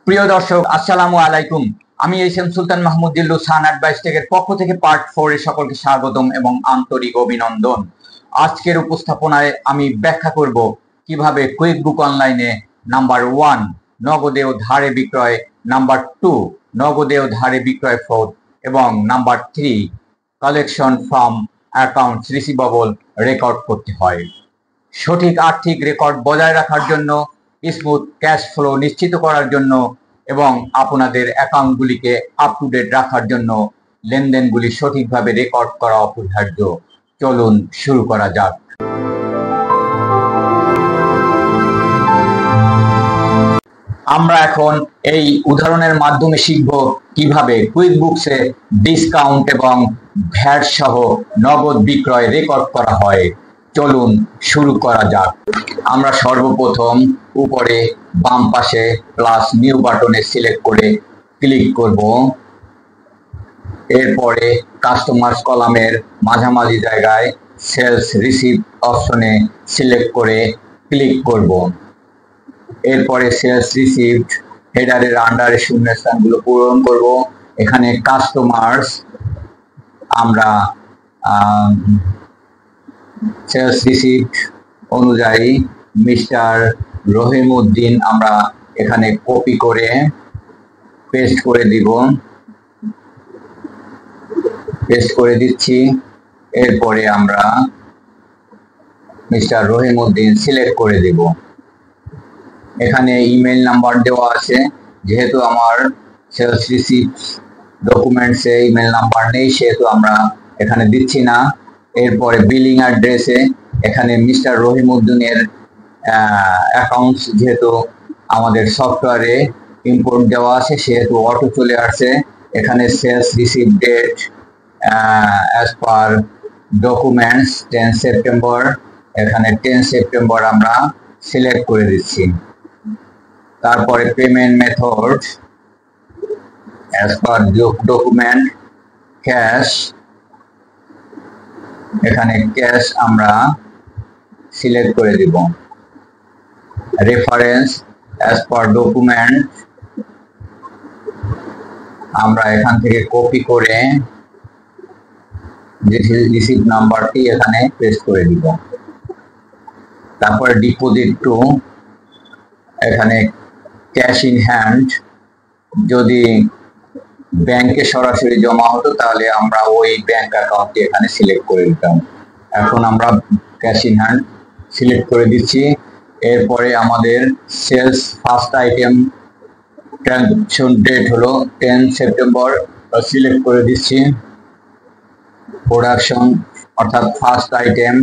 প্রিয় দর্শক, আসসালামু আলাইকুম। আমি এস এম সুলতান মাহমুদ জিল্লু সান অ্যাডভাইস টেকের পক্ষ থেকে পার্ট 4 এর সকলকে স্বাগতম এবং আন্তরিক অভিনন্দন। আজকের উপস্থাপনায় আমি ব্যাখ্যা করব কিভাবে কুইক বুক অনলাইনে নাম্বার 1 নগদে ও ধারে বিক্রয়, নাম্বার 2 নগদে ও ধারে বিক্রয় ফ্রড এবং number 3 collection from accounts receivable record করতে হয়। সঠিক আর্থিক রেকর্ড বজায় রাখার জন্য, স্মুথ ক্যাশ ফ্লো নিশ্চিত করার জন্য এবং আপনাদের অ্যাকাউন্টগুলিকে আপ টু ডেট রাখার জন্য লেনদেনগুলি সঠিকভাবে রেকর্ড করা অপরিহার্য। চলুন শুরু করা যাক। আমরা এখন এই উদাহরণের মাধ্যমে শিখব কিভাবে কুইক বুকসে ডিসকাউন্ট এবং ভ্যাট সহ নগদ বিক্রয় রেকর্ড করা হয়। চলুন শুরু করা যাক। আমরা সর্বপ্রথম উপরে বাম পাশে প্লাস নিউ বাটনে সিলেক্ট করে ক্লিক করব। এরপরে কাস্টমার্স কলামের মাঝামাঝি জায়গায় সেলস রিসিভ অপশনে সিলেক্ট করে ক্লিক করব। এরপরে সেলস রিসিভড হেডারের আন্ডারে শূন্যস্থানগুলো পূরণ করব। এখানে কাস্টমার্স আমরা সেলস রিসিভড অনুযায়ী মিস্টার রহিমউদ্দিন আমরা এখানে কপি করে পেস্ট করে দিব। পেস্ট করে দিচ্ছি। এরপরে আমরা মিস্টার রহিমউদ্দিন সিলেক্ট করে দেব। এখানে ইমেল নাম্বার দেওয়া আছে, যেহেতু আমার সেলস রিসিপ্ট ডকুমেন্টসে ইমেল নাম্বার নেই সেহেতু আমরা এখানে দিচ্ছি না। এরপরে বিলিং অ্যাড্রেসে এখানে মিস্টার রহিমউদ্দিনের অ্যাকাউন্টস যেহেতু আমাদের সফটওয়্যারে ইম্পোর্ট দেওয়া আছে সেহেতু অটো চলে আসছে। এখানে sales receive date as per documents 10 September, এখানে 10 সেপ্টেম্বর আমরা সিলেক্ট করে দিচ্ছি। তারপরে payment method as per document cash, এখানে ক্যাশ আমরা সিলেক্ট করে দিব। রেফারেন্স অ্যাজ পার ডকুমেন্ট আমরা এখান থেকে কপি করে রিসিভ নাম্বারটি এখানে পেস্ট করে দিব। তারপরে ডিপোজিট টু, এখানে ক্যাশ ইন হ্যান্ড, যদি ব্যাংকে সরাসরি জমা হতো তাহলে আমরা ওই ব্যাংক অ্যাকাউন্টটি এখানে সিলেক্ট করে দিতাম। এখন আমরা ক্যাশ ইন হ্যান্ড সিলেক্ট করে দিচ্ছি। এরপরে আমাদের sales first item transaction date হলো 10 সেপ্টেম্বর, সিলেক্ট করে দিচ্ছি। প্রোডাকশন অর্থাৎ ফার্স্ট আইটেম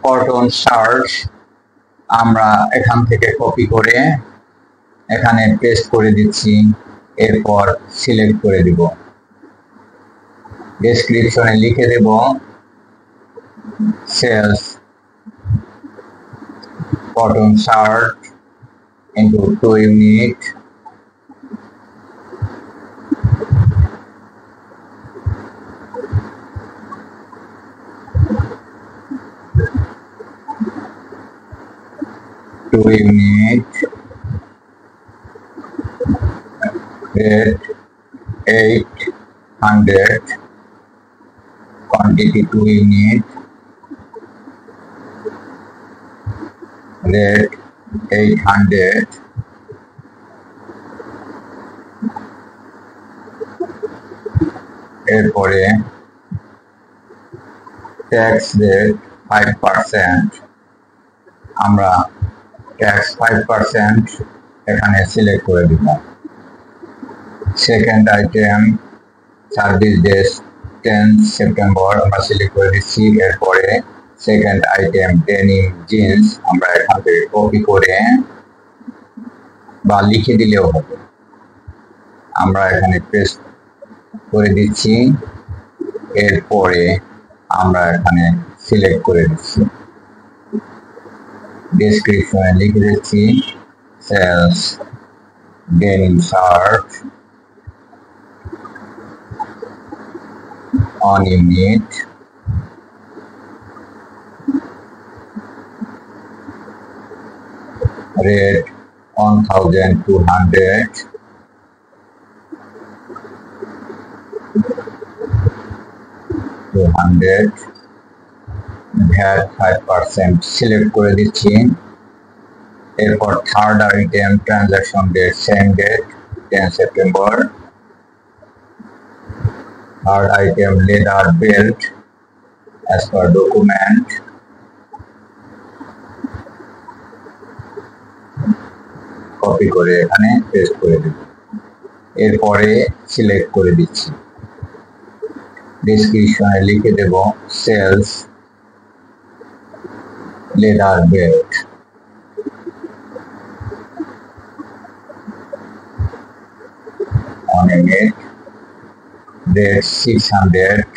কটন শার্ট আমরা এখান থেকে কপি করে এখানে পেস্ট করে দিচ্ছি। এরপর সিলেক্ট করে দিব। ডেসক্রিপশনে লিখে দেব sales cotton shirt into 2 unit, rate 800, quantity 2 unit, rate 800, এরপরে ট্যাক্স রেট 5%, আমরা ট্যাক্স 5% এখানে সিলেক্ট করে দিব। সেকেন্ড আইটেম সার্ভিস ডেস 10 সেপ্টেম্বর আমরা সিলেক্ট করে দিচ্ছি। এরপরে সেকেন্ড আইটেম ডেনিম জিন্স আমরা এখান থেকে কপি করে বা লিখে দিলেও হবে, আমরা এখানে পেস্ট করে দিচ্ছি। এরপরে আমরা এখানে সিলেক্ট করে দিচ্ছি। ডেসক্রিপশনে লিখে দিচ্ছি sales denim shirt 1 unit, rate 1,200 VAT 5% select করে দিচ্ছি। এরপর third item transaction date same date 10 September. Third item leather belt as per document, copy করে এখানে পেস্ট করে দেব। এরপরে সিলেক্ট করে দিচ্ছি। ডেসক্রিপশনে লিখে দেব sales leather belt. on a net rate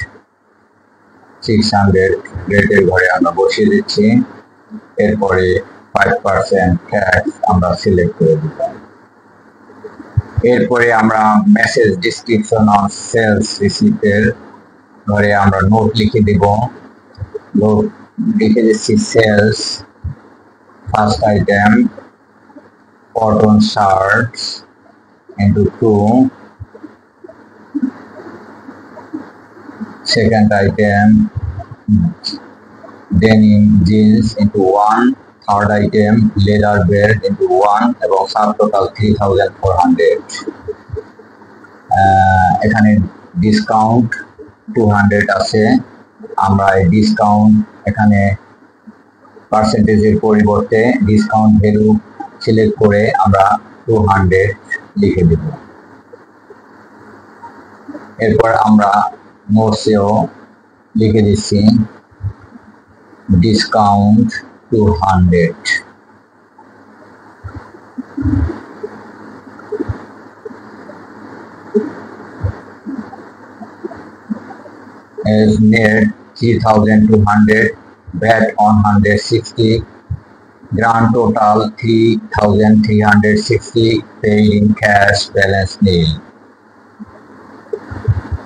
600 রেটের ঘরে আমরা বসিয়ে দিচ্ছি। এরপরে 5% ট্যাক্স আমরা সিলেক্ট করে দিব। এরপরে আমরা মেসেজ ডিসক্রিপশন অন সেলস রিসিপ্টের ঘরে আমরা নোট লিখে দিব। নোট লিখে দিচ্ছি sales first item cotton shirts into 2, second item denim jeans into 1, third item leather belt into 1 এবং subtotal 3,400। এখানে ডিসকাউন্ট 200 আছে। আমরা এই ডিসকাউন্ট এখানে পার্সেন্টেজের পরিবর্তে ডিসকাউন্ট ভ্যালু সিলেক্ট করে আমরা 200 লিখে দেব। এরপর আমরা নোটসেও লিখে দিচ্ছি discount 200। as net 3,200 VAT on 160 grand total 3,360 paid in cash balance nil।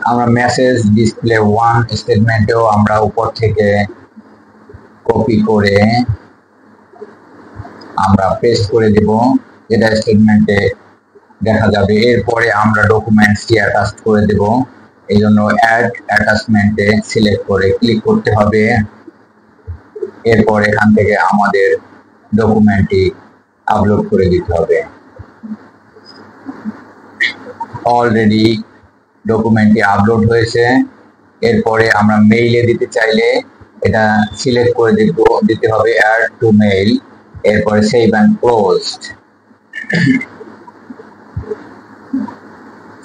আমরা মেসেজ ডিসপ্লে 1 স্টেটমেন্টেও আমরা উপর থেকে কপি করে আমরা পেস্ট করে দেব, যেটা স্টেটমেন্টে দেখা যাবে। এরপরে আমরা ডকুমেন্টসটি অ্যাটাচ করে দেব। এই জন্য অ্যাড অ্যাটাচমেন্টে সিলেক্ট করে ক্লিক করতে হবে। এরপর এখান থেকে আমাদের ডকুমেন্টটি আপলোড করে দিতে হবে। অলরেডি ডকুমেন্টটি আপলোড হয়েছে। এরপরে আমরা মেইলে দিতে চাইলে এটা সিলেক্ট করে দিতে হবে অ্যাড টু মেইল। এরপরে save and closed.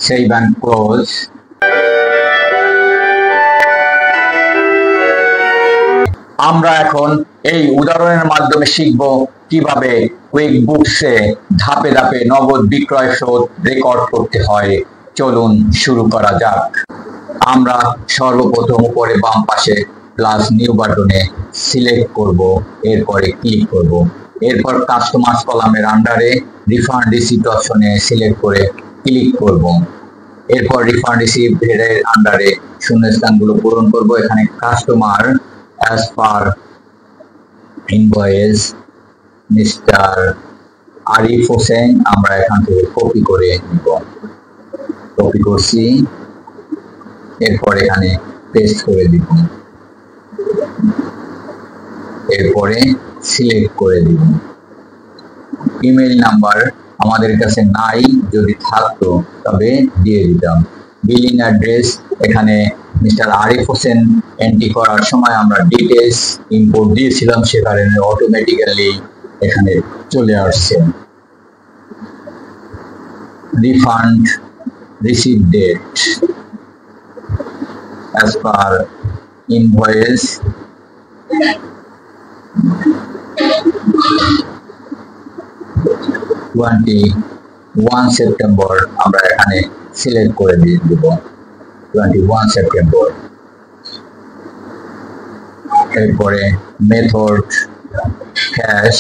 Save and close. আমরা এখন এই উদাহরণের মাধ্যমে শিখব কিভাবে কুইকবুকসে ধাপে ধাপে নগদ বিক্রয় শোধ রেকর্ড করতে হয়। চলুন শুরু করা যাক। আমরা সর্বপ্রথম উপরে বাম পাশে প্লাস নিউ বাটনে সিলেক্ট করব, এরপরে ক্লিক করব। এরপর কাস্টমার্স কলামের আন্ডারে রিফান্ড রিসিপ্ট অপশনে সিলেক্ট করে ক্লিক করব। এরপর রিফান্ড রিসিপ্ট এর আন্ডারে শূন্যস্থানগুলো পূরণ করব। এখানে customer as per invoice mister Arif Hossain আমরা এখান থেকে কপি করে নিব। কপি করছি, এরপর এখানে পেস্ট করে দিব। এরপরে সিলেক্ট করে দিব। ইমেল নাম্বার আমাদের কাছে নাই, যদি থাকতো তবে দিয়ে দিতাম। বিলিং অ্যাড্রেস এখানে মিস্টার আরিফ হোসেন এন্ট্রি করার সময় আমরা ডিটেলস ইনপুট দিয়েছিলাম, সে কারণে অটোমেটিক্যালি এখানে চলে আসছে। Refund receive date as per invoice 21 September আমরা এখানে সিলেক্ট করে দিয়ে দেব 21 সেপ্টেম্বর। এরপরে method cash,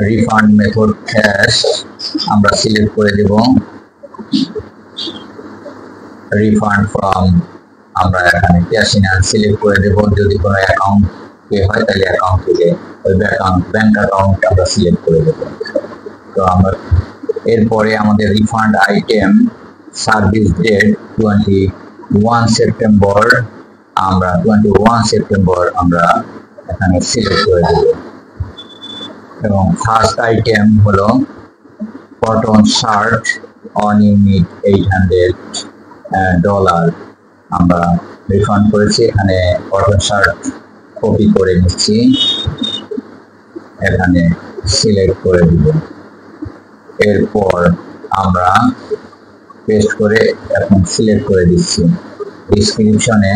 refund method cash আমরা সিলেক্ট করে দেব। রিফান্ড ফ্রম আমরা এখানে ক্যাশ ইন হ্যান্ড সিলেক্ট করে দেব। যদি কোনো অ্যাকাউন্ট পে হয় তাহলে অ্যাকাউন্ট থেকে ওই ব্যাংক অ্যাকাউন্ট আমরা সিলেক্ট করে দেব। তো আমরা এরপরে আমাদের refund item service date 21 September, আমরা 21 সেপ্টেম্বর আমরা এখানে সিলেক্ট করে দেব। এবং ফার্স্ট আইটেম হলো কটন শার্ট অন ইউনিট $800 আমরা রিফান্ড করেছি। এখানে কটন শার্ট কপি করে নিচ্ছি, এখানে সিলেক্ট করে দিব। এরপর আমরা পেস্ট করে এখন সিলেক্ট করে দিচ্ছি। ডিসক্রিপশনে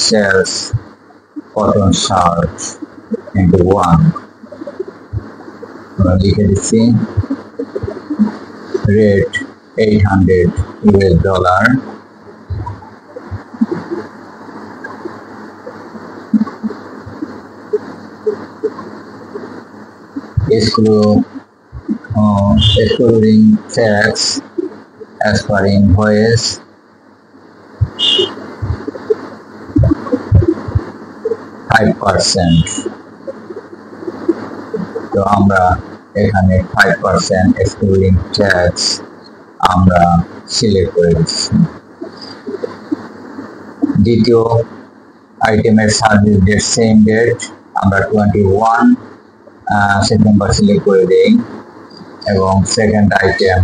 সেলস কটন শার্ট ইনটু 1 আমরা লিখে দিচ্ছি। Rate $800। excluding tax as per invoice $5%। তো আমরা এখানে 5% excluding tax আমরা সিলেক্ট করে দিচ্ছি। দ্বিতীয় আইটেমের সার্ভিস ডেট সেম ডেট আমরা 21 সেপ্টেম্বর সিলেক্ট করে দেই। এবং সেকেন্ড আইটেম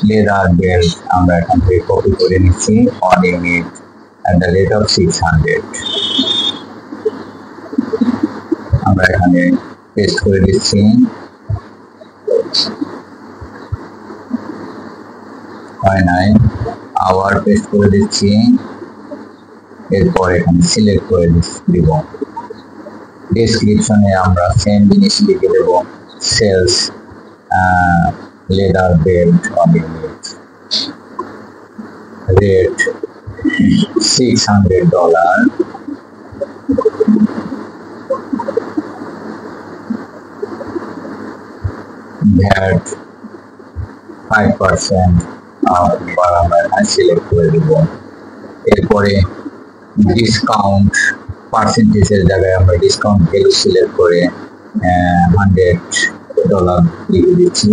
লেদার বেল্ট আমরা এখান থেকে কপি করে নিচ্ছি on unit at the rate of 600 আমরা এখানে পেস্ট করে দিচ্ছি। হয় নাই, আবার পেস্ট করে দিচ্ছি। এরপর এখানে সিলেক্ট করে দিব। ডেসক্রিপশনে আমরা সেম জিনিস লিখে দেব, sales leather belt on unit rate $600। VAT 5% আমরা সিলেক্ট করে দেব। এরপরে ডিসকাউন্ট পার্সেন্টেজের জায়গায় আমরা ডিসকাউন্ট ভ্যালু সিলেক্ট করে $100 লিখে দিচ্ছি।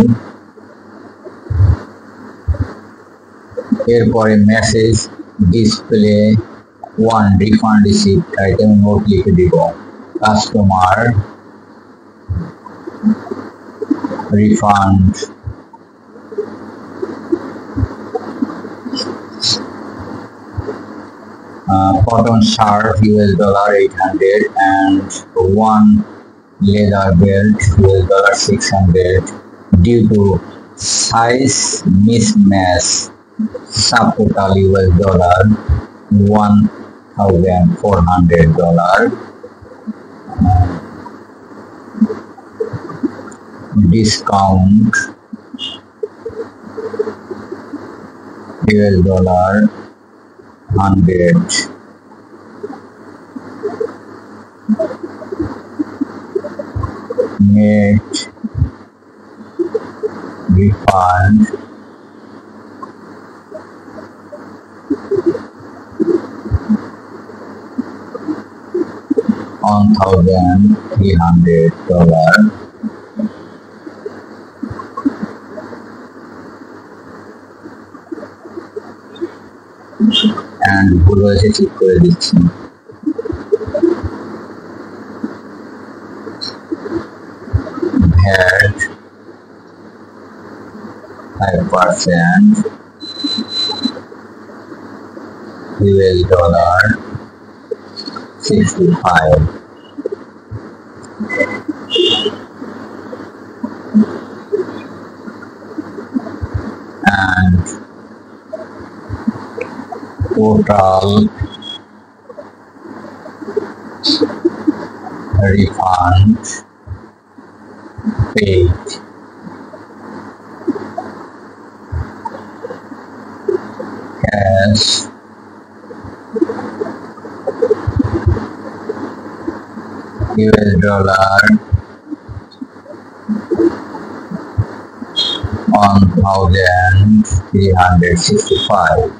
এরপরে message display 1 refund receipt item note লিখে দিব। Customer refund cotton shirt $800 and 1 leather belt $600 due to size mismatch subtotal $1,400 discount $100 net refund $1,300 and ভুল হয়েছে ঠিক করে দিচ্ছি। VAT 5% $65 and total refund paid cash $1,365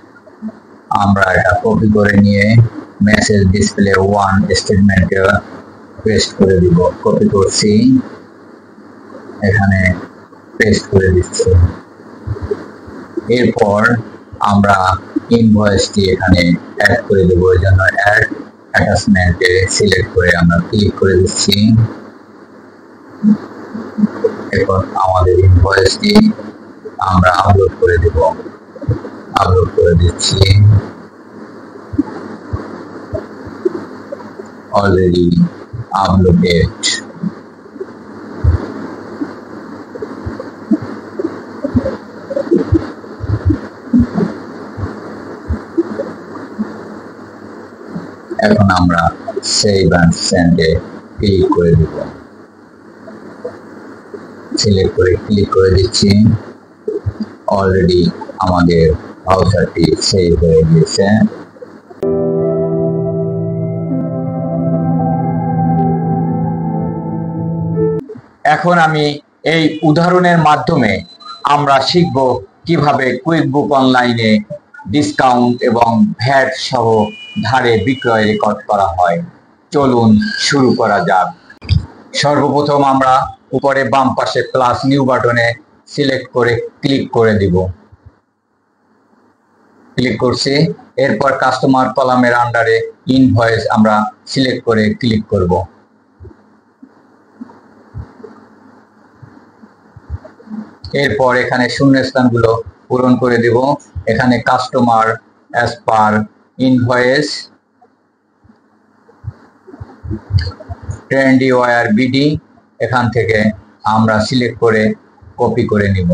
আমরা এটা কপি করে নিয়ে মেসেজ ডিসপ্লে 1 স্টেটমেন্টে পেস্ট করে দিব। কপি করছি, এখানে পেস্ট করে দিচ্ছি। এরপর আমরা ইনভয়েসটি এখানে অ্যাড করে দেবো। এই জন্য অ্যাড অ্যাটাচমেন্টে সিলেক্ট করে আমরা ক্লিক করে দিচ্ছি। এরপর আমাদের ইনভয়েসটি আমরা আপলোড করে দেব। আপলোড করে দিচ্ছি। Already uploaded. এখন আমরা সেভ এন্ড সেন্ডে ক্লিক করে দেব। সিলেক্ট করে ক্লিক করে দিচ্ছি। অলরেডি আমাদের ভাউচারটি সেভ হয়ে গিয়েছে। এখন আমি এই উদাহরণের মাধ্যমে আমরা শিখব কিভাবে কুইকবুক অনলাইনে ডিসকাউন্ট এবং ভ্যাট সহ ধারে বিক্রয় রেকর্ড করা হয়। চলুন শুরু করা যাক। সর্বপ্রথম আমরা উপরে বাম পাশে প্লাস নিউ বাটনে সিলেক্ট করে ক্লিক করে দিব। ক্লিক করছি। এরপর কাস্টমার কলামের আন্ডারে ইনভয়েস আমরা সিলেক্ট করে ক্লিক করব। এরপর এখানে শূন্যস্থানগুলো পূরণ করে দেব। এখানে customer as per invoice trendy wear BD এখান থেকে আমরা সিলেক্ট করে কপি করে নিব।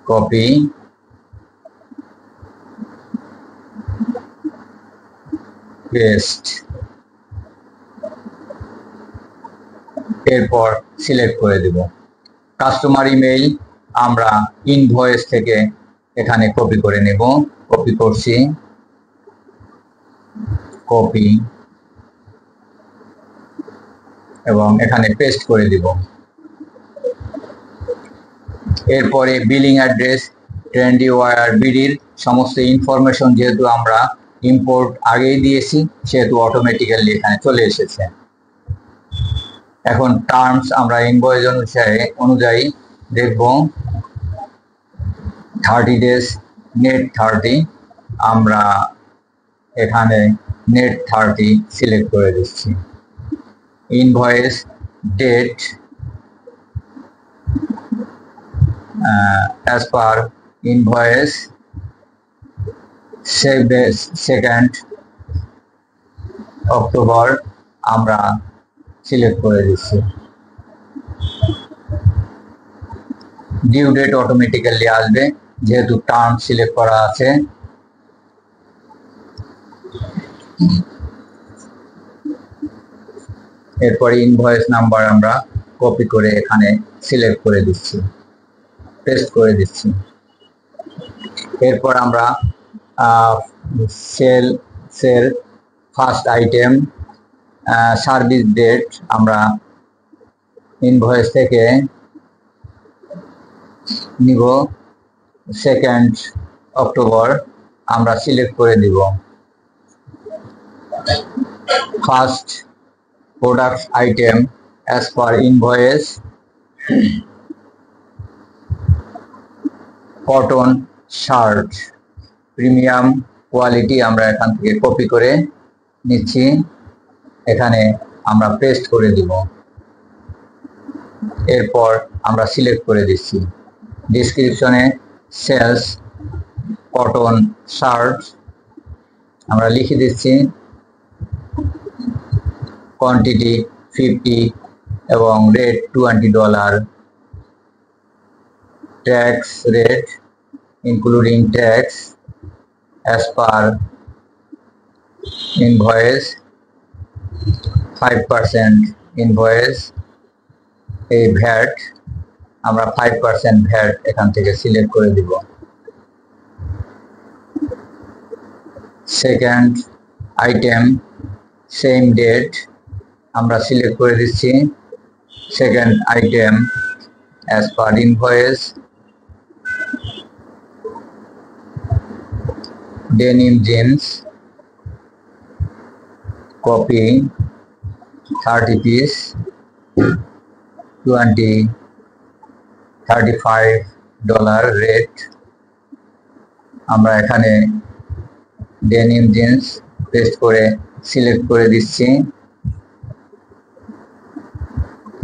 কপি, পেস্ট, এরপর সিলেক্ট করে দেব। কাস্টমার ইমেইল আমরা ইনভয়েস থেকে এখানে কপি করে নেব। কপি করছি, কপি এবং এখানে পেস্ট করে দিব। এরপরে বিলিং অ্যাড্রেস ট্রেন্ডি ওয়্যার বিডির সমস্ত ইনফরমেশন যেহেতু আমরা ইম্পোর্ট আগেই দিয়েছি সেহেতু অটোমেটিক্যালি এখানে চলে এসেছে। এখন টার্মস আমরা ইনভয়েস অনুযায়ী দেখব। 30 ডেজ নেট 30, আমরা এখানে নেট 30 সিলেক্ট করে দিচ্ছি। Invoice date as per invoice 2nd October আমরা সিলেক্ট করে দিচ্ছি। ডিউ ডেট অটোমেটিক্যালি আসবে যেহেতু টার্ম সিলেক্ট করা আছে। এরপরে ইনভয়েস নাম্বার আমরা কপি করে এখানে সিলেক্ট করে দিচ্ছি, পেস্ট করে দিচ্ছি। এরপর আমরা sale first item service date আমরা ইনভয়েস থেকে নিব 2nd অক্টোবর আমরা সিলেক্ট করে দিব। First product item as per invoice cotton shirt premium quality আমরা এখান থেকে কপি করে নিচ্ছি। এখানে আমরা পেস্ট করে দিব। এরপর আমরা সিলেক্ট করে দিচ্ছি। ডেসক্রিপশনে সেলস কটন শার্ট আমরা লিখে দিচ্ছি। কোয়ান্টিটি 50 এবং rate $20। Tax rate including tax as per invoice 5% invoice এই ভ্যাট আমরা 5% ভ্যাট এখান থেকে সিলেক্ট করে দিব। সেকেন্ড আইটেম সেম ডেট আমরা সিলেক্ট করে দিচ্ছি। Second item as per invoice denim jeans copy 30 piece $20 $35 rate. আমরা এখানে ডেনিম জিন্স পেস্ট করে সিলেক্ট করে দিচ্ছি।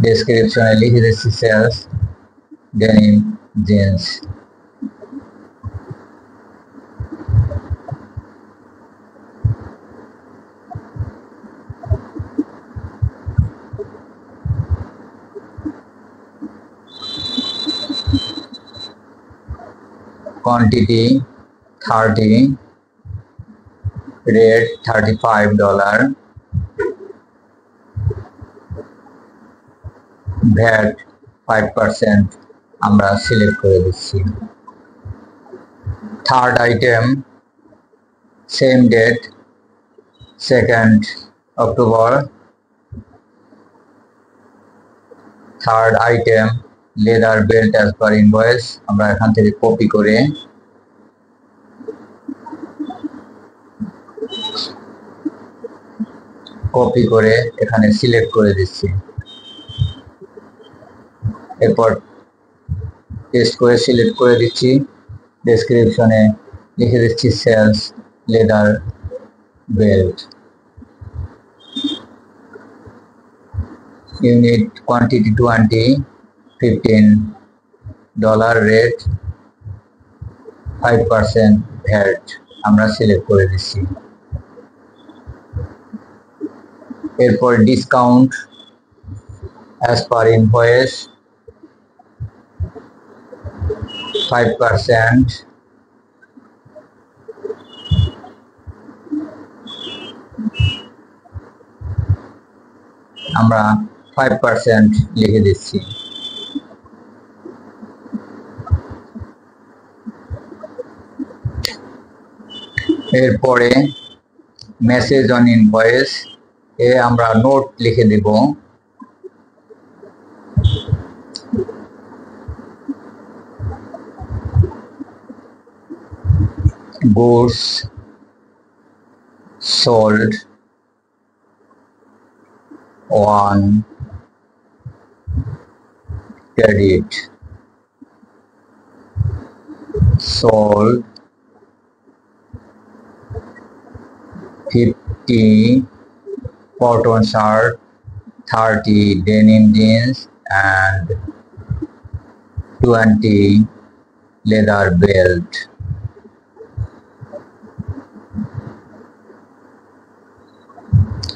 ডেসক্রিপশনে লিখে দিচ্ছি sales denim jeans. quantity 30, rate $35, VAT 5% আমরা সিলেক্ট করে দিচ্ছি। Third item, same date 2nd October. Third item leather belt as per invoice. আমরা এখান থেকে কপি করে এখানে সিলেক্ট করে দিচ্ছি। এরপর পেস্ট করে সিলেক্ট করে দিচ্ছি। ডেসক্রিপশনে লিখে দিচ্ছি sales leather belt. Unit quantity 20, $15, rate 5% VAT আমরা সিলেক্ট করে দিচ্ছি। এরপর ডিসকাউন্ট অ্যাজ পার ইনভয়েস 5%। আমরা 5% লিখে দিচ্ছি। এরপরে মেসেজ অন ইনভয়েস এ আমরা নোট লিখে দেব। goods sold 1 credit, sold 50 cotton shirt, 30 denim jeans and 20 leather belt.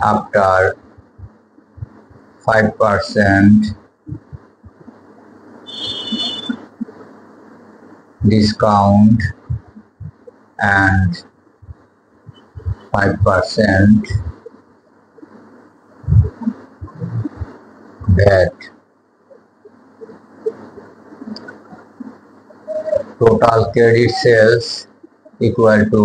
After 5% discount and 5% VAT. Total credit sales equal to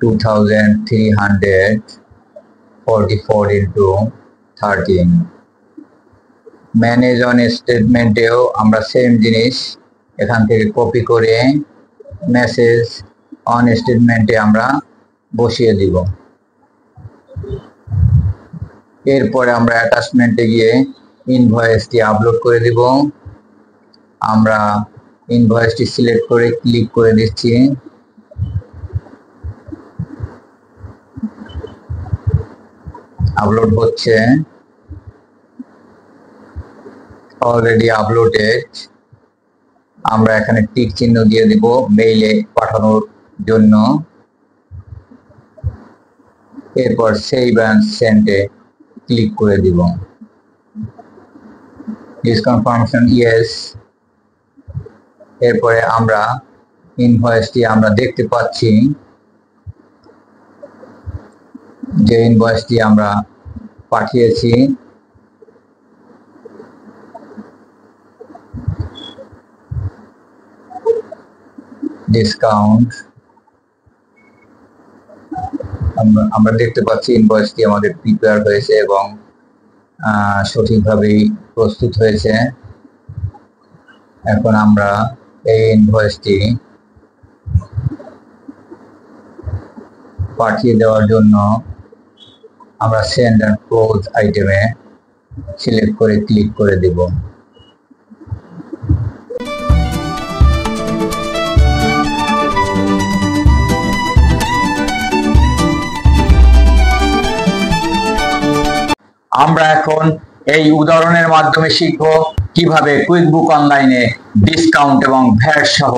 $2,344 into 13. Manage on স্টেটমেন্টেও আমরা same জিনিস এখান থেকে কপি করে মেসেজ অন স্টেটমেন্টে আমরা বসিয়ে দিব। এরপরে আমরা অ্যাটাচমেন্টে গিয়ে ইনভয়েসটি আপলোড করে দিব। আমরা ইনভয়েসটি সিলেক্ট করে ক্লিক করে দিচ্ছি। আপলোড হচ্ছে। Already uploaded. আমরা এখানে টিক চিহ্ন দিয়ে দিব মেইলে পাঠানোর জন্য। এরপর সেভ অ্যান্ড সেন্ডে ক্লিক করে দিব। Is confirmation yes. এরপরে আমরা ইনভয়েসটি আমরা দেখতে পাচ্ছি যে ইনভয়েসটি আমরা পাঠিয়েছি। ডিসকাউন্ট আমরা দেখতে পাচ্ছি ইনভয়েসটি আমাদের প্রিপেয়ার হয়েছে এবং সঠিকভাবেই প্রস্তুত হয়েছে। এখন আমরা এই ইনভয়েসটি পাঠিয়ে দেওয়ার জন্য আমরা সেন্ড অ্যান্ড ক্লোজ আইটেমে সিলেক্ট করে ক্লিক করে দেব। আমরা এখন এই উদাহরণের মাধ্যমে শিখব কিভাবে কুইকবুক অনলাইনে ডিসকাউন্ট এবং ভ্যাট সহ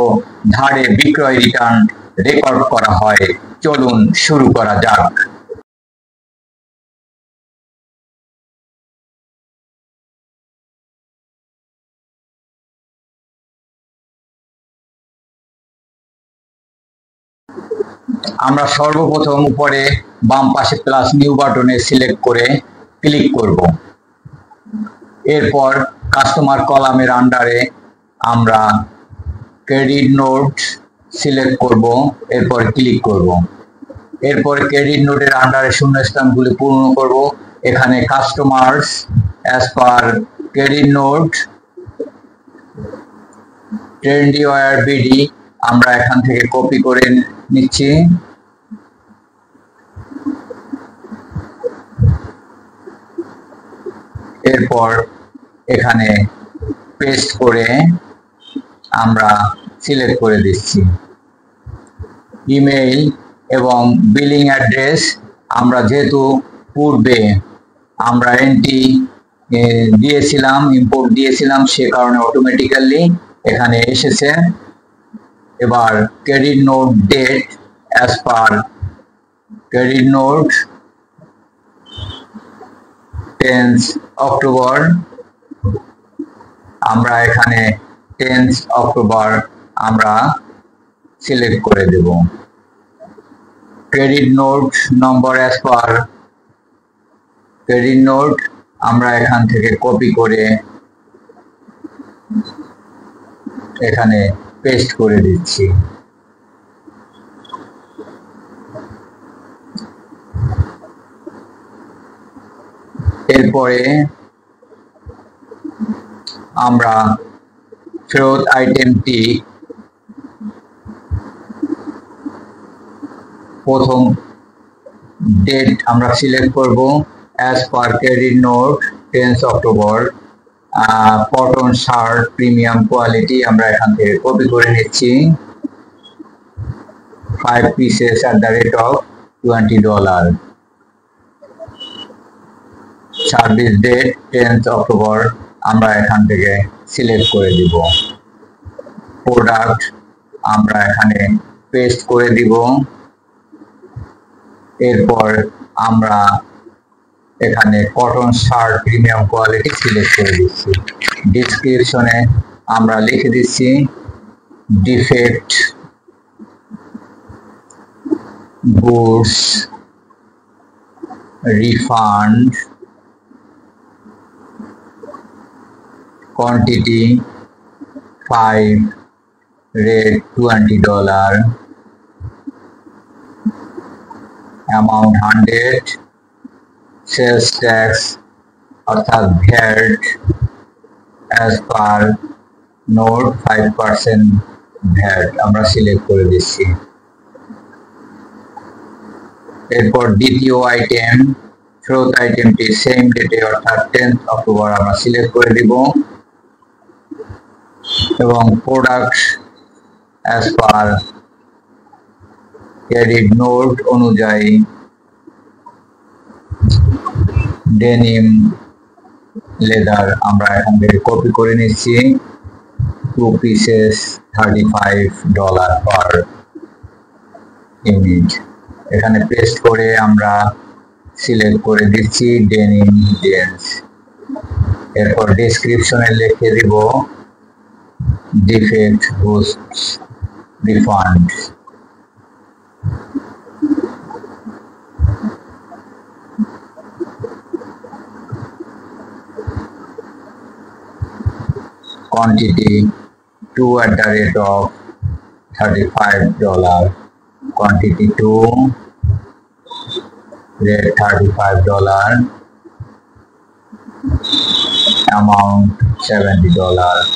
ধারে বিক্রয় রিটার্ন রেকর্ড করা হয়। চলুন শুরু করা যাক। আমরা সর্বপ্রথম উপরে বাম পাশে প্লাস নিউ বাটনে সিলেক্ট করে ক্লিক করব। এরপর কাস্টমার কলামের আন্ডারে আমরা ক্রেডিট নোট সিলেক্ট করব, এরপর ক্লিক করব। এরপর ক্রেডিট নোটের আন্ডারে শূন্যস্থানগুলি পূর্ণ করব। এখানে customers as per credit note Trendy Wear BD আমরা এখান থেকে কপি করে নিচ্ছি। এরপর এখানে পেস্ট করে আমরা সিলেক্ট করে দিচ্ছি। ইমেইল এবং বিলিং অ্যাড্রেস আমরা যেহেতু পূর্বে আমরা এন্ট্রি দিয়েছিলাম, ইম্পোর্ট দিয়েছিলাম, সে কারণে অটোমেটিক্যালি এখানে এসেছে। এবার credit note date as per credit note 10th October আমরা এখানে 10th অক্টোবর আমরা সিলেক্ট করে দেব। Credit note number as per credit note আমরা এখান থেকে কপি করে এখানে পেস্ট করে দিচ্ছি। এরপরে আমরা ফেরত আইটেমটি প্রথম ডেট আমরা সিলেক্ট করব as per credit note 10th October cotton shirt premium quality আমরা এখান থেকে কপি করে নিচ্ছি। 5 pieces at the rate of $20। Service date 10th October আমরা এখান থেকে সিলেক্ট করে দিব। প্রোডাক্ট আমরা এখানে পেস্ট করে দিব। এরপর আমরা এখানে cotton shirt premium quality select করে দিচ্ছি। ডিসক্রিপশনে আমরা লিখে দিচ্ছি defect goods refund quantity 5 rate $20 amount 100 sales tax অর্থাৎ VAT as per note 5% VAT আমরা সিলেক্ট করে দিচ্ছি। এরপর দ্বিতীয় আইটেম ফেরত আইটেমটি সেম ডেটে অর্থাৎ 10th অক্টোবর আমরা সিলেক্ট করে দিব এবং product as per credit note অনুযায়ী ডেনিম লেদার আমরা এখান থেকে কপি করে নিচ্ছি। 2 pieces $35 পার ইউনিট এখানে পেস্ট করে আমরা সিলেক্ট করে দিচ্ছি ডেনিম জেন্স। এরপর ডেসক্রিপশনে লিখে দিব defect goods refund. quantity 2 at the rate of $35 quantity 2 rate $35 amount $70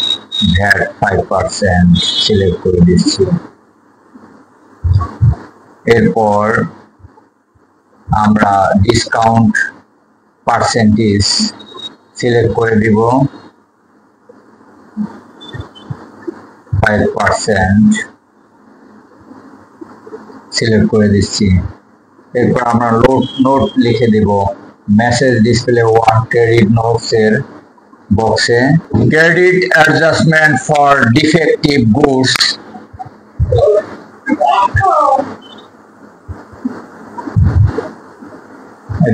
VAT 5% select করে দিচ্ছি। এরপর আমরা ডিসকাউন্ট পার্সেন্টেজ সিলেক্ট করে দিব 5%, সিলেক্ট করে দিচ্ছি। এরপর আমরা নোট লিখে দেব মেসেজ ডিসপ্লে 1 ক্রেডিট নোটস এর বক্সে credit adjustment for defective goods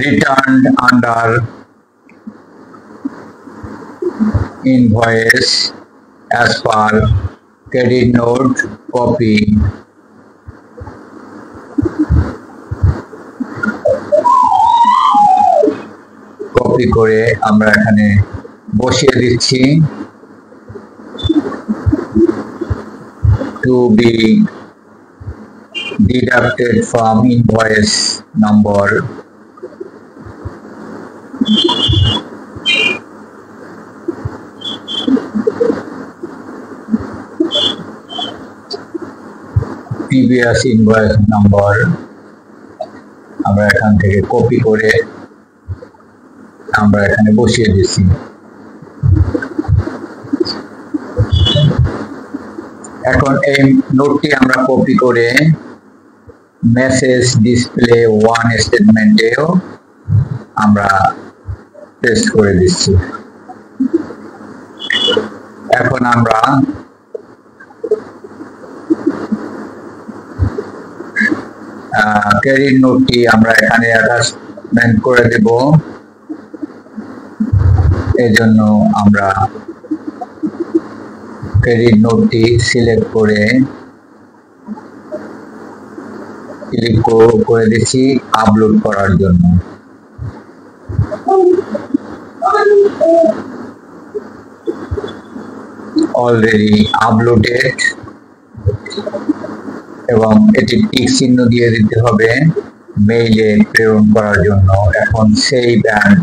returned under invoice as per credit note copy করে আমরা এখানে বসিয়ে দিচ্ছি to be deducted from invoice number previous invoice number আমরা এখান থেকে কপি করে আমরা এখানে বসিয়ে দিচ্ছি। এখন এই নোটটি আমরা কপি করে মেসেজ ডিসপ্লে 1 স্টেটমেন্টেও আমরা পেস্ট করে দিচ্ছি। এখন আমরা ক্রেডিট নোটটি আমরা এখানে অ্যাটাচমেন্ট করে দেব। এজন্য আমরা ক্রেডিট নোটটি সিলেক্ট করে ক্লিক করে দিচ্ছি আপলোড করার জন্য। অলরেডি আপলোডেড এবং এটি টিক চিহ্ন দিয়ে দিতে হবে মেইলে প্রেরণ করার জন্য। এখন সেভ অ্যান্ড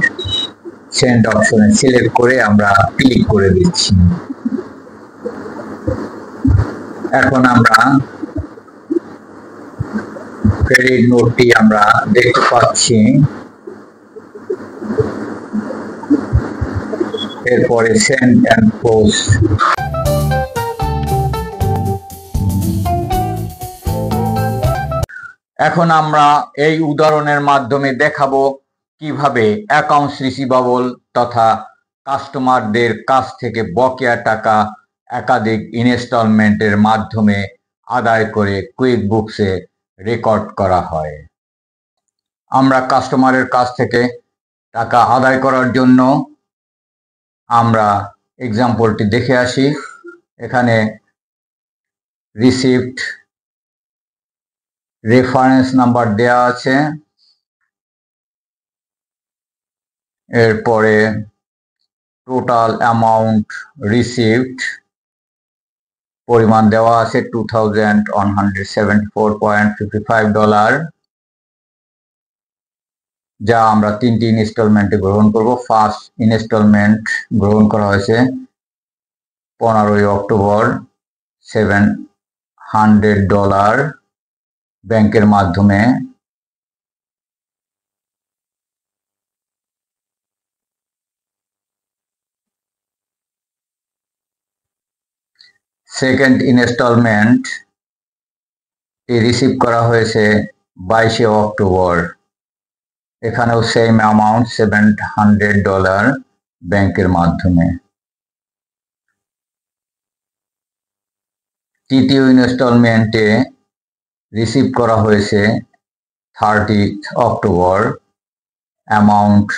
সেন্ড অপশনে সিলেক্ট করে আমরা ক্লিক করে দিচ্ছি। এখন আমরা ক্রেডিট নোটটি আমরা দেখতে পাচ্ছি। এরপরে সেন্ড অ্যান্ড পোস্ট এখন আমরা এই উদাহরণের মাধ্যমে দেখাবো কিভাবে অ্যাকাউন্টস রিসিভেবল তথা কাস্টমারদের কাছ থেকে বকেয়া টাকা একাধিক ইনস্টলমেন্টের মাধ্যমে আদায় করে কুইক বুকসে রেকর্ড করা হয়। আমরা কাস্টমারের কাছ থেকে টাকা আদায় করার জন্য আমরা এক্সাম্পলটি দেখে আসি। এখানে রিসিপ্ট রেফারেন্স নাম্বার দেওয়া আছে, এরপরে টোটাল অ্যামাউন্ট রিসিভড পরিমাণ দেওয়া আছে $2,174.55, যা আমরা 3টি ইনস্টলমেন্টে গ্রহণ করব। ফার্স্ট ইনস্টলমেন্ট গ্রহণ করা হয়েছে 15 অক্টোবর $700 ব্যাংকের মাধ্যমে। সেকেন্ড ইনস্টলমেন্ট রিসিভ করা হয়েছে 22 অক্টোবর, এখানেও সেম অ্যামাউন্ট $700 ব্যাংকের মাধ্যমে। তৃতীয় ইনস্টলমেন্টে রিসিভ করা হয়েছে 30 অক্টোবর, অ্যামাউন্ট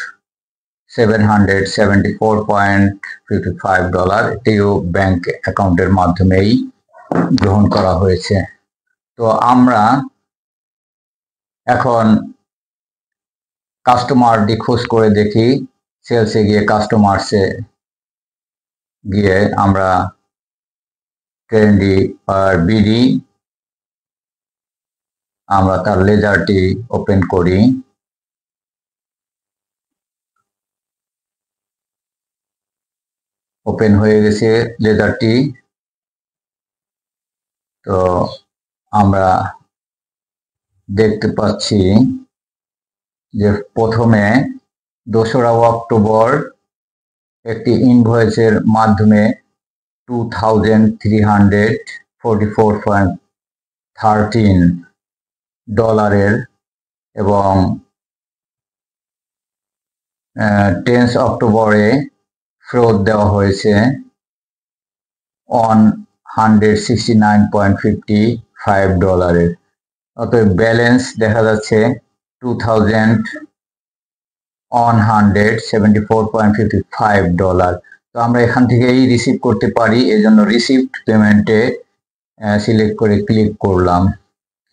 $774.55, এটিও ব্যাংক অ্যাকাউন্টের মাধ্যমেই গ্রহণ করা হয়েছে। তো আমরা এখন কাস্টমারটি খোঁজ করে দেখি। সেলসে গিয়ে কাস্টমারসে গিয়ে আমরা ট্রেন্ডি আর বিডি আমরা তার লেজারটি ওপেন করি। ওপেন হয়ে গেছে লেজারটি। তো আমরা দেখতে পাচ্ছি যে প্রথমে 2রা অক্টোবর একটি ইনভয়েসের মাধ্যমে $2,344.13 এবং 10 অক্টোবরে ফেরত দেওয়া হয়েছে $169.55। অতএব ব্যালেন্স দেখা যাচ্ছে $2,174.55। তো আমরা এখান থেকেই রিসিভ করতে পারি, এজন্য রিসিভড পেমেন্টে সিলেক্ট করে ক্লিক করলাম।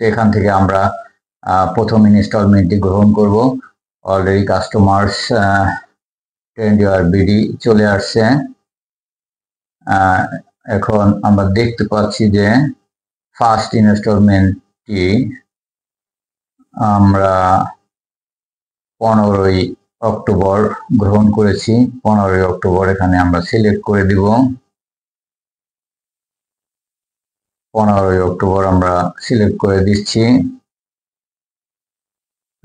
এখান থেকে আমরা প্রথম ইনস্টলমেন্টটি গ্রহণ করব। অলরেডি কাস্টমার্স ট্রেন্ডিওয়ার বিডি চলে আসছে। এখন আমরা দেখতে পাচ্ছি যে ফার্স্ট ইনস্টলমেন্টটি আমরা 15 অক্টোবর গ্রহণ করেছি। 15 অক্টোবর এখানে আমরা সিলেক্ট করে দিব। 15 অক্টোবর আমরা সিলেক্ট করে দিচ্ছি।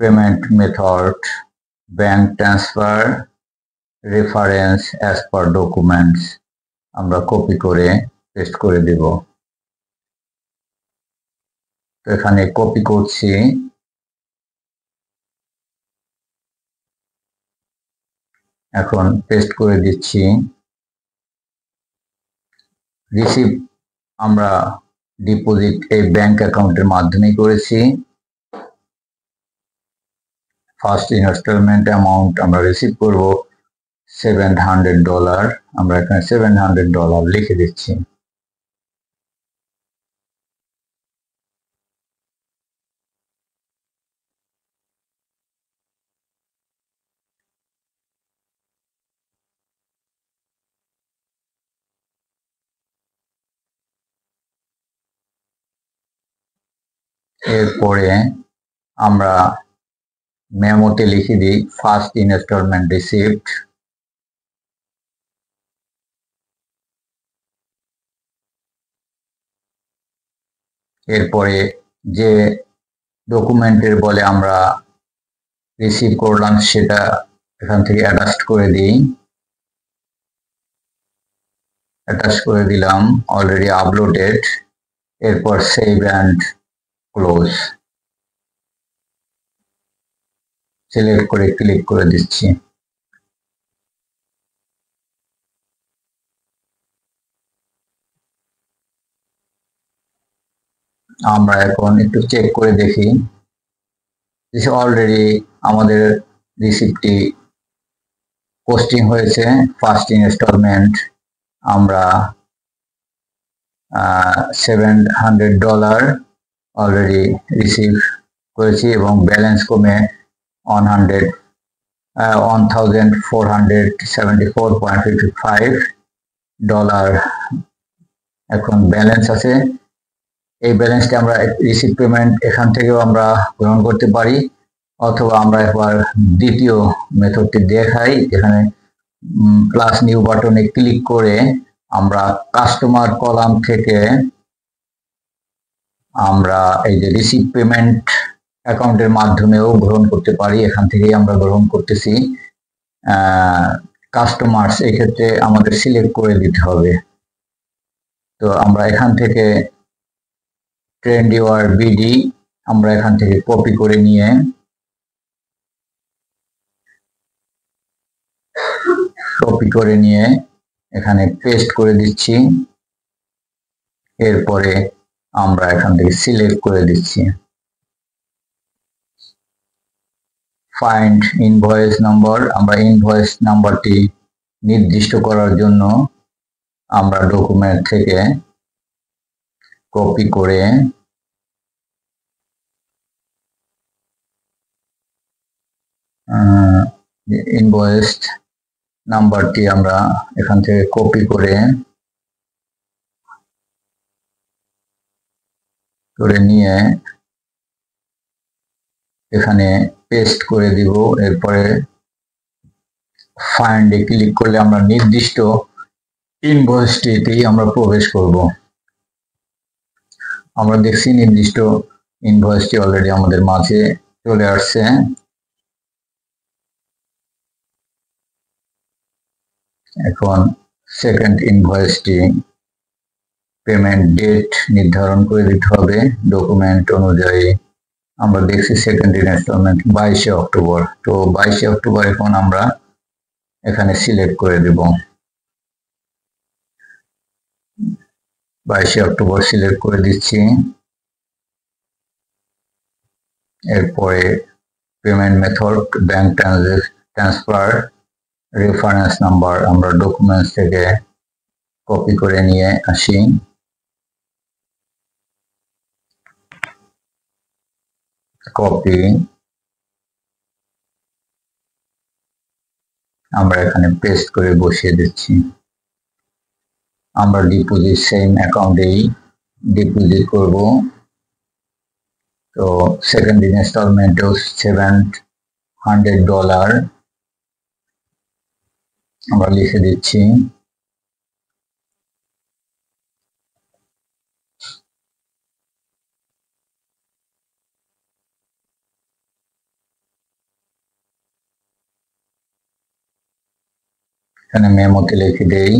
Payment method, bank transfer, reference as per documents আমরা কপি করে পেস্ট করে দেব। তো এখানে কপি করছি। এখন পেস্ট করে দিচ্ছি। রিসিভ আমরা ডিপোজিট এই ব্যাংক অ্যাকাউন্টের মাধ্যমে করেছি। ফার্স্ট ইনস্টলমেন্ট অ্যামাউন্ট আমরা রিসিভ করব $700। আমরা এখানে $700 লিখে দিচ্ছি। এরপরে আমরা মেমোতে লিখে দিই ফার্স্ট ইনস্টলমেন্ট রিসিভড। এরপরে যে ডকুমেন্টের বলে আমরা রিসিভ করলাম সেটা এখান থেকে অ্যাটাচ করে দিই। অ্যাটাচ করে দিলাম, অলরেডি আপলোডেড। এরপর সেভ অ্যান্ড ক্লোজ সিলেক্ট করে ক্লিক করে দিচ্ছি। আমরা এখন একটু চেক করে দেখি। অলরেডি আমাদের রিসিপ্টটি পোস্টিং হয়েছে। ফার্স্ট ইনস্টলমেন্ট আমরা $700 অলরেডি রিসিভ করেছি এবং ব্যালেন্স কমে $1,474.55 এখন ব্যালেন্স আছে। এই ব্যালেন্সটা আমরা রিসিভ পেমেন্ট এখান থেকেও আমরা গ্রহণ করতে পারি, অথবা আমরা একবার দ্বিতীয় মেথডটি দেখাই। এখানে প্লাস নিউ বাটনে ক্লিক করে আমরা কাস্টমার কলাম থেকে আমরা এই যে রিসিভ পেমেন্ট অ্যাকাউন্টের মাধ্যমেও গ্রহণ করতে পারি। এখান থেকেই আমরা গ্রহণ করতেছি। কাস্টমার্স এক্ষেত্রে আমাদের সিলেক্ট করে দিতে হবে। তো আমরা এখান থেকে ট্রেন্ডিওয়ার বিডি আমরা এখান থেকে কপি করে নিয়ে এখানে পেস্ট করে দিচ্ছি। এরপরে আমরা এখান থেকে সিলেক্ট করে দিচ্ছি। ফাইন্ড ইনভয়েস নাম্বার, আমরা ইনভয়েস নাম্বারটি নির্দিষ্ট করার জন্য আমরা ডকুমেন্ট থেকে কপি করে ইনভয়েস নাম্বারটি আমরা এখান থেকে কপি করে নিয়ে এখানে পেস্ট করে দিব। এরপরে ফাইন্ডে ক্লিক করলে আমরা নির্দিষ্ট ইনভয়েসটিতেই আমরা প্রবেশ করব। আমরা দেখছি নির্দিষ্ট ইনভয়েসটি অলরেডি আমাদের মাঝে চলে আসছে। এখন সেকেন্ড ইনভয়েসটি পেমেন্ট ডেট নির্ধারণ করে দিতে হবে ডকুমেন্ট অনুযায়ী। আমরা দেখছি সেকেন্ড ইনস্টলমেন্ট 22শে অক্টোবর, তো 22শে অক্টোবর এখন আমরা এখানে সিলেক্ট করে দেব। 22শে অক্টোবর সিলেক্ট করে দিচ্ছি। এরপরে payment method bank transfer, reference number আমরা ডকুমেন্টস থেকে কপি করে নিয়ে আসি। কপি আমরা এখানে পেস্ট করে বসিয়ে দিচ্ছি। আমরা ডিপোজিট সেম অ্যাকাউন্টেই ডিপোজিট করব। তো সেকেন্ড ইনস্টলমেন্টেও $700 আমরা লিখে দিচ্ছি। এখানে মেমোতে লিখে দেই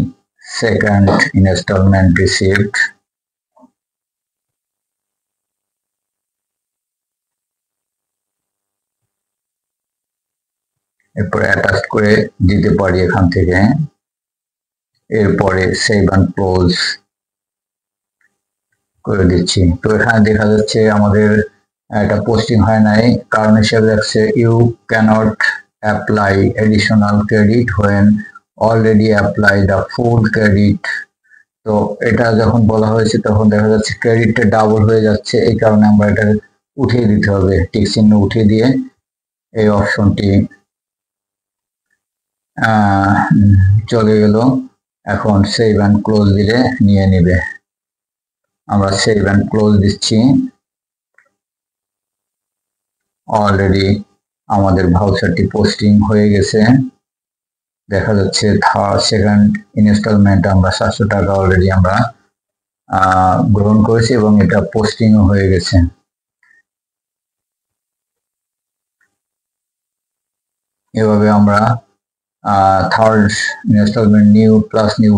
সেকেন্ড ইনস্টলমেন্ট রিসিভড। এরপরে অ্যাটাচ করে দিতে পারি এখান থেকে। এরপরে সেভ অ্যান্ড ক্লোজ করে দিচ্ছি। তো এখানে দেখা যাচ্ছে আমাদের এটা পোস্টিং হয় নাই, কারণ হিসেবে যাচ্ছে you can't apply additional credit when already apply the full credit. তো এটা যখন বলা হয়েছে তখন দেখা যাচ্ছে ক্রেডিটটা ডাবল হয়ে যাচ্ছে, এই কারণে আমরা এটা উঠিয়ে দিতে হবে। টিক চিহ্ন উঠিয়ে দিয়ে এই অপশনটি চলে গেল। এখন সেভ অ্যান্ড ক্লোজ দিলে নিয়ে নেবে। আমরা সেভ অ্যান্ড ক্লোজ দিচ্ছি। অলরেডি আমাদের ভাউচারটি পোস্টিং হয়ে গেছে। দেখা যাচ্ছে সেকেন্ড ইনস্টলমেন্ট আমরা $700 অলরেডি আমরা গ্রহণ করেছি এবং এটা পোস্টিংও হয়ে গেছে। এভাবে আমরা থার্ড ইনস্টলমেন্ট নিউ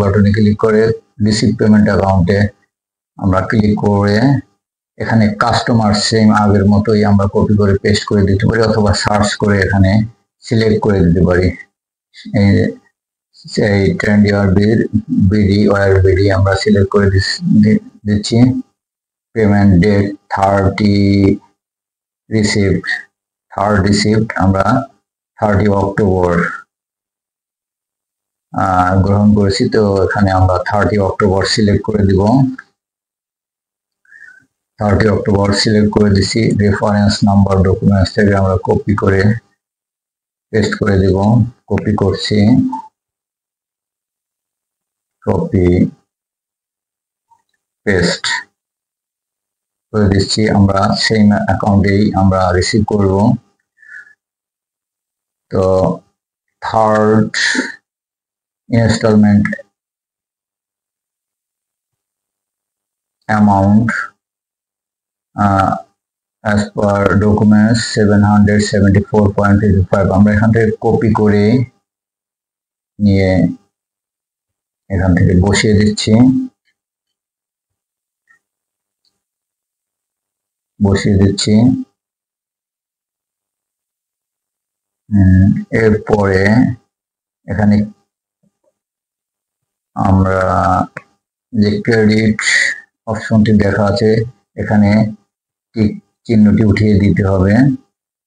বাটনে ক্লিক করে রিসিভ পেমেন্ট অ্যাকাউন্টে আমরা ক্লিক করে এখানে কাস্টমার সেম আগের মতোই আমরা কপি করে পেস্ট করে দিতে পারি, অথবা সার্চ করে এখানে সিলেক্ট করে দিতে পারি। এই ট্রেন্ডি বিডি ওয়ার বিডি আমরা সিলেক্ট করে দিচ্ছি। পেমেন্ট ডেট থার্ড রিসিভড আমরা 30 অক্টোবর গ্রহণ করেছি। তো এখানে আমরা 30 অক্টোবর সিলেক্ট করে দিব। 30 অক্টোবর সিলেক্ট করে দিছি। রেফারেন্স নাম্বার ডকুমেন্টস থেকে আমরা কপি করে পেস্ট করে দিব। কপি করছি, কপি পেস্ট করে দিচ্ছি। আমরা সেম অ্যাকাউন্টেই আমরা রিসিভ করব। তো third installment amount as per documents 774.85 আমরা এখান থেকে কপি করে নিয়ে এখান থেকে বসিয়ে দিচ্ছি। এরপরে এখানে আমরা যে ক্রেডিট অপশনটি দেখা আছে এখানে টিক চিহ্নটি উঠিয়ে দিতে হবে।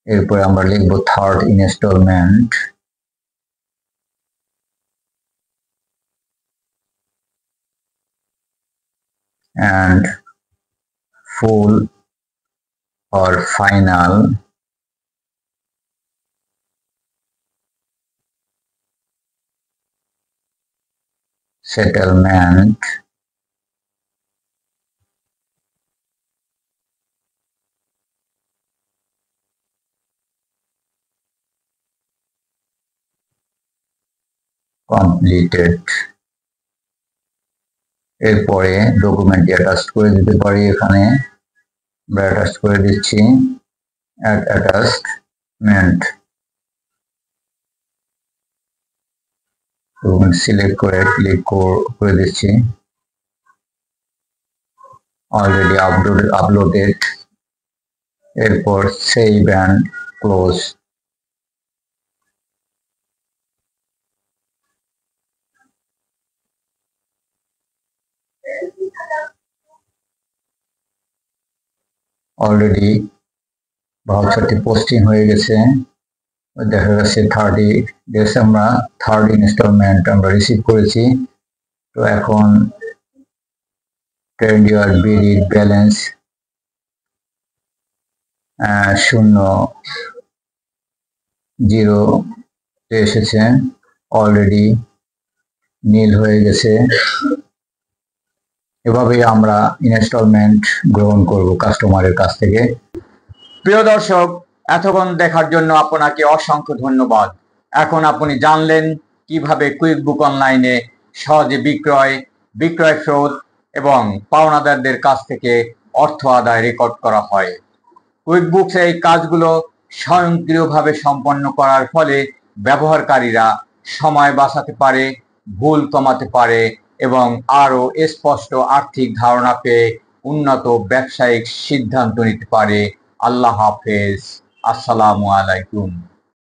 এরপরে আমরা লিখব third installment and full or final settlement completed। এরপরে ডকুমেন্টটি অ্যাটাচ করে দিতে পারি। এখানে আমরা অ্যাটাচ করে দিচ্ছি অ্যাটাচমেন্ট। ডকুমেন্ট সিলেক্ট করে ক্লিক করে দিচ্ছি। Already uploaded. এরপর সেভ অ্যান্ড ক্লোজ। অলরেডি ভাউচারটি পোস্টিং হয়ে গেছে। দেখা যাচ্ছে 30 ডেজ আমরা থার্ড ইনস্টলমেন্ট আমরা রিসিভ করেছি। তো এখন ট্রেন্ড ইউর বিডির ব্যালেন্স 0 এসেছে, অলরেডি নীল হয়ে গেছে। এভাবেই আমরা ইনস্টলমেন্ট গ্রহণ করব কাস্টমারের কাছ থেকে। প্রিয় দর্শক, এতক্ষণ দেখার জন্য আপনাকে অসংখ্য ধন্যবাদ। এখন আপনি জানলেন কিভাবে কুইকবুক অনলাইনে সহজে বিক্রয় ফেরত এবং পাওনাদারদের কাছ থেকে অর্থ আদায় রেকর্ড করা হয়। কুইকবুকস এই কাজগুলো স্বয়ংক্রিয়ভাবে সম্পন্ন করার ফলে ব্যবহারকারীরা সময় বাঁচাতে পারে, ভুল কমাতে পারে এবং আরও স্পষ্ট আর্থিক ধারণা পেয়ে উন্নত ব্যবসায়িক সিদ্ধান্ত নিতে পারে। আল্লাহ হাফেজ। আসসালামু আলাইকুম।